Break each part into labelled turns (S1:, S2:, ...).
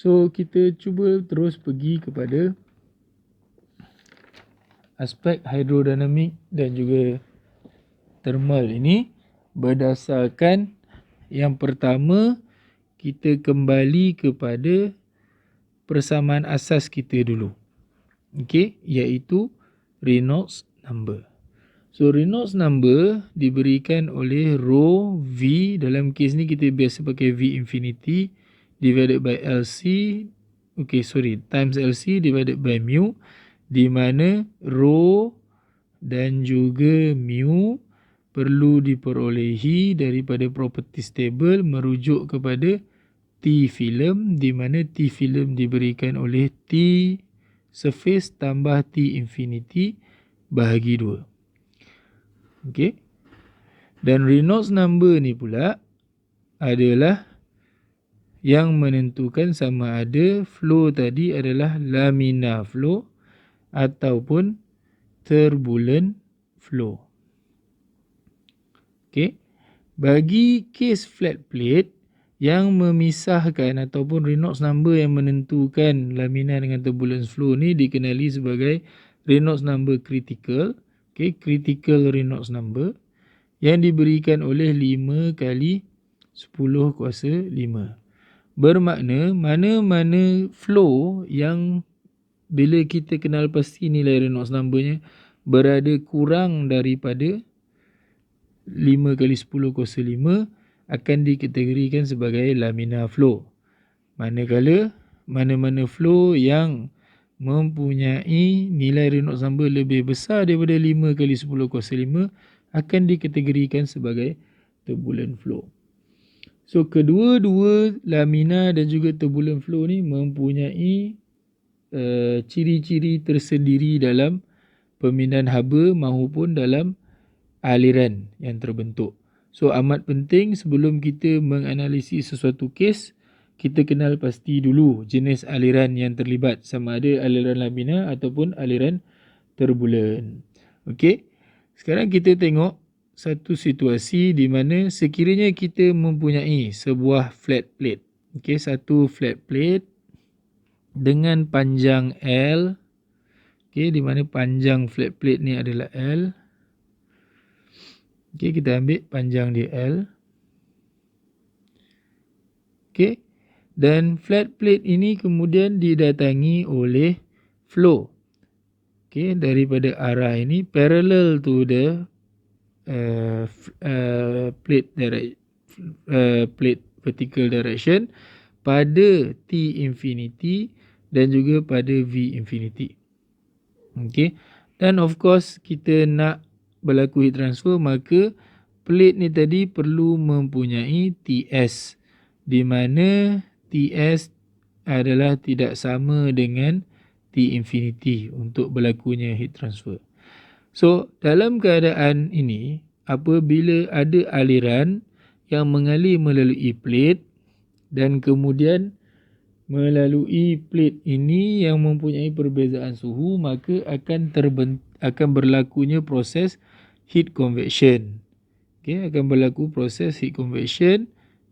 S1: So kita cuba terus pergi kepada aspek hidrodinamik dan juga thermal ini berdasarkan yang pertama kita kembali kepada persamaan asas kita dulu. Okey, iaitu Reynolds number. So Reynolds number diberikan oleh rho V, dalam kes ni kita biasa pakai V infinity divided by LC, times LC divided by mu, di mana rho dan juga mu perlu diperolehi daripada properties table merujuk kepada T film, di mana T film diberikan oleh T surface tambah T infinity bahagi 2. Okey. Dan Reynolds number ni pula adalah yang menentukan sama ada flow tadi adalah laminar flow ataupun turbulent flow. Okey. Bagi kes flat plate, yang memisahkan ataupun Reynolds number yang menentukan laminar dengan turbulent flow ni dikenali sebagai Reynolds number critical. Okay, critical Reynolds number yang diberikan oleh 5 kali 10 kuasa 5. Bermakna mana-mana flow yang bila kita kenal pasti nilai Reynolds numbernya berada kurang daripada 5 kali 10 kuasa 5 akan dikategorikan sebagai laminar flow. Manakala mana-mana flow yang mempunyai nilai Reynolds number lebih besar daripada 5 kali 10 kuasa 5 akan dikategorikan sebagai turbulent flow. So kedua-dua laminar dan juga turbulent flow ni mempunyai ciri-ciri tersendiri dalam pemindahan haba maupun dalam aliran yang terbentuk. So amat penting sebelum kita menganalisis sesuatu kes, kita kenal pasti dulu jenis aliran yang terlibat, sama ada aliran laminar ataupun aliran turbulent. Okey. Sekarang kita tengok satu situasi di mana sekiranya kita mempunyai sebuah flat plate. Okey, satu flat plate dengan panjang L. Okey, di mana panjang flat plate ni adalah L. Okey, kita ambil panjang dia L. Okey. Dan flat plate ini kemudian didatangi oleh flow. Okey, daripada arah ini parallel to the plate vertical direction pada T infinity dan juga pada V infinity. Okey. Dan of course kita nak berlaku heat transfer, maka plate ni tadi perlu mempunyai TS, di mana TS adalah tidak sama dengan T infinity untuk berlakunya heat transfer. So dalam keadaan ini, apabila ada aliran yang mengalir melalui plate dan kemudian melalui plate ini yang mempunyai perbezaan suhu, maka akan berlakunya proses heat convection. Okay, akan berlaku proses heat convection.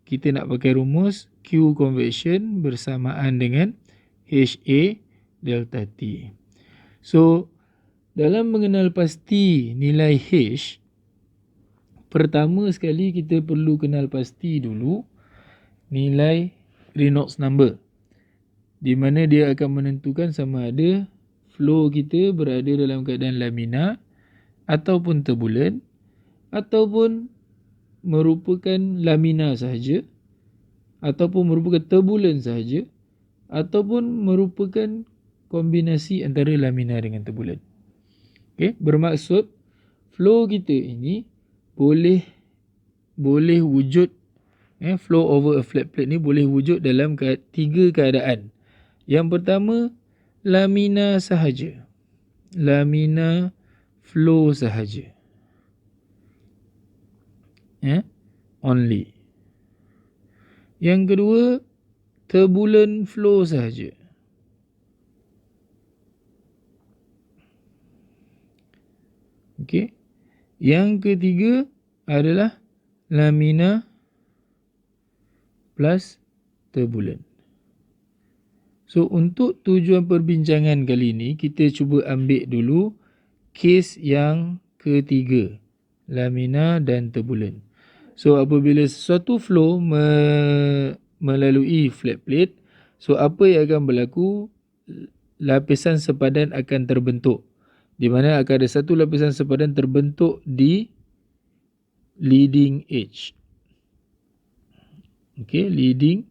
S1: Kita nak pakai rumus Q convection bersamaan dengan HA delta T. So dalam mengenal pasti nilai H, pertama sekali kita perlu kenal pasti dulu nilai Reynolds number, di mana dia akan menentukan sama ada flow kita berada dalam keadaan laminar ataupun turbulent, ataupun merupakan laminar sahaja, ataupun merupakan turbulent sahaja, ataupun merupakan kombinasi antara laminar dengan turbulent. Okay, bermaksud flow kita ini boleh wujud, flow over a flat plate ni boleh wujud dalam 3 keadaan. Yang pertama, laminar sahaja. Laminar flow sahaja. Only. Yang kedua, turbulent flow sahaja. Okey. Yang ketiga adalah laminar plus turbulent. So untuk tujuan perbincangan kali ini, kita cuba ambil dulu kes yang ketiga, lamina dan turbulent. So apabila sesuatu flow melalui flat plate, so apa yang akan berlaku? Lapisan sepadan akan terbentuk, di mana akan ada satu lapisan sepadan terbentuk di leading edge. Okay, leading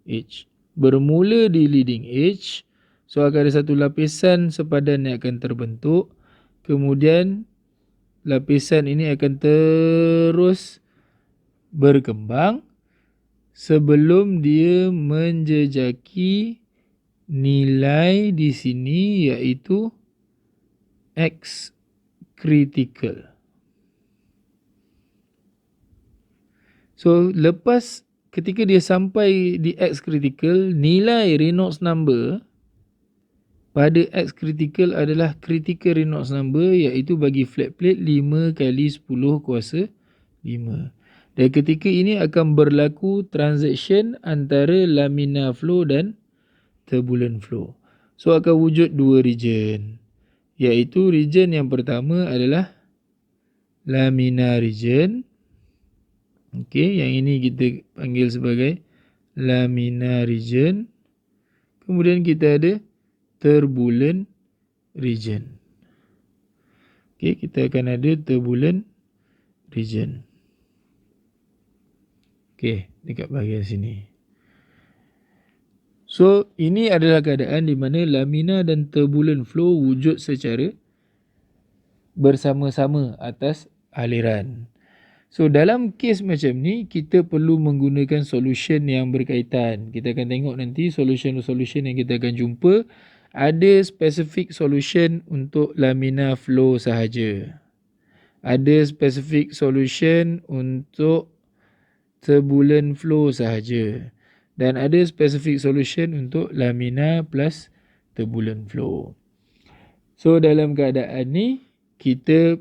S1: edge. Bermula di leading edge, so akan ada satu lapisan sepadan yang akan terbentuk. Kemudian lapisan ini akan terus berkembang sebelum dia menjejaki nilai di sini, iaitu X critical. So lepas ketika dia sampai di X critical, nilai Reynolds number pada X critical adalah critical Reynolds number, iaitu bagi flat plate 5 kali 10 kuasa 5. Dan ketika ini akan berlaku transaction antara laminar flow dan turbulent flow. So akan wujud dua region, iaitu region yang pertama adalah laminar region. Okey, yang ini kita panggil sebagai laminar region. Kemudian kita ada turbulent region. Okey, kita akan ada turbulent region. Okey, dekat bahagian sini. So, ini adalah keadaan di mana lamina dan turbulent flow wujud secara bersama-sama atas aliran. So, dalam kes macam ni, kita perlu menggunakan solution yang berkaitan. Kita akan tengok nanti solution yang kita akan jumpa. Ada specific solution untuk laminar flow sahaja. Ada specific solution untuk turbulent flow sahaja. Dan ada specific solution untuk laminar plus turbulent flow. So dalam keadaan ni, kita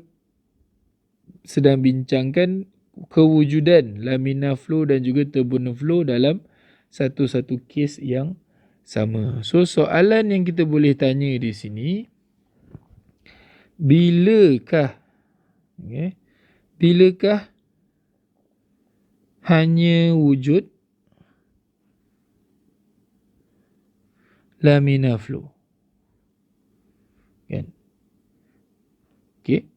S1: sedang bincangkan kewujudan laminar flow dan juga turbulent flow dalam satu-satu kes yang sama. So soalan yang kita boleh tanya di sini, bilakah hanya wujud laminar flow? Kan? Okay.